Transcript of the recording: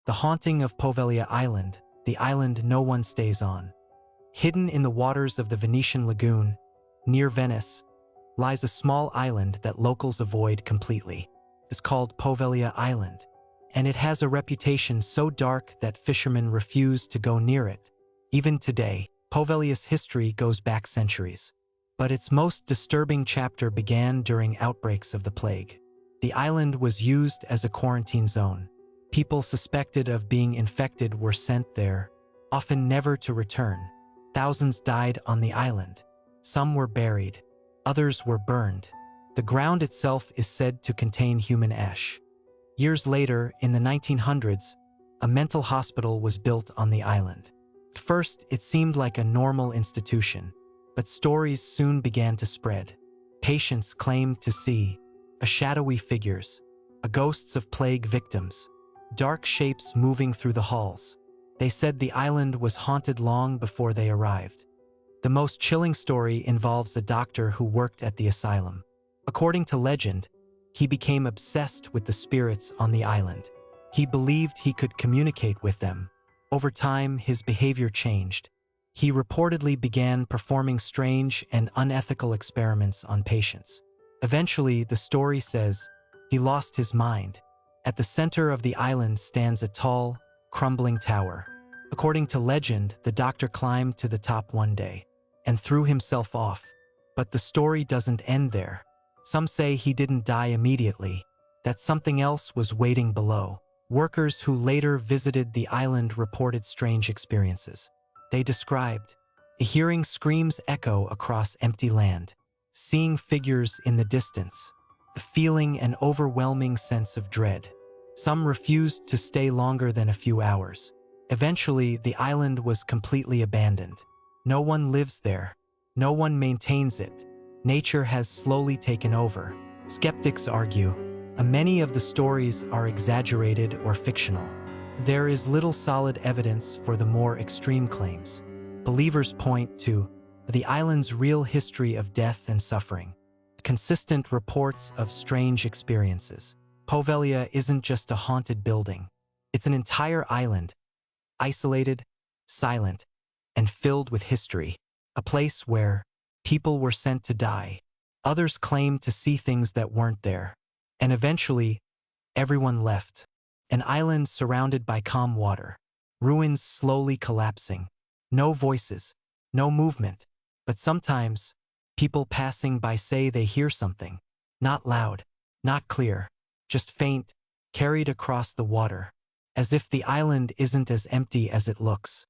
The Haunting of Poveglia Island, the island no one stays on. Hidden in the waters of the Venetian lagoon, near Venice, lies a small island that locals avoid completely. It's called Poveglia Island, and it has a reputation so dark that fishermen refuse to go near it. Even today, Poveglia's history goes back centuries. But its most disturbing chapter began during outbreaks of the plague. The island was used as a quarantine zone. People suspected of being infected were sent there, often never to return. Thousands died on the island. Some were buried. Others were burned. The ground itself is said to contain human ash. Years later, in the 1900s, a mental hospital was built on the island. At first, it seemed like a normal institution, but stories soon began to spread. Patients claimed to see shadowy figures, ghosts of plague victims, dark shapes moving through the halls. They said the island was haunted long before they arrived. The most chilling story involves a doctor who worked at the asylum. According to legend, he became obsessed with the spirits on the island. He believed he could communicate with them. Over time, his behavior changed. He reportedly began performing strange and unethical experiments on patients. Eventually, the story says, he lost his mind. At the center of the island stands a tall, crumbling tower. According to legend, the doctor climbed to the top one day and threw himself off. But the story doesn't end there. Some say he didn't die immediately, that something else was waiting below. Workers who later visited the island reported strange experiences. They described hearing screams echo across empty land, seeing figures in the distance, feeling an overwhelming sense of dread. Some refused to stay longer than a few hours. Eventually, the island was completely abandoned. No one lives there. No one maintains it. Nature has slowly taken over. Skeptics argue, many of the stories are exaggerated or fictional. There is little solid evidence for the more extreme claims. Believers point to the island's real history of death and suffering, consistent reports of strange experiences. Poveglia isn't just a haunted building. It's an entire island, isolated, silent, and filled with history. A place where people were sent to die. Others claimed to see things that weren't there. And eventually, everyone left. An island surrounded by calm water. Ruins slowly collapsing. No voices, no movement. But sometimes, people passing by say they hear something. Not loud, not clear, just faint, carried across the water. As if the island isn't as empty as it looks.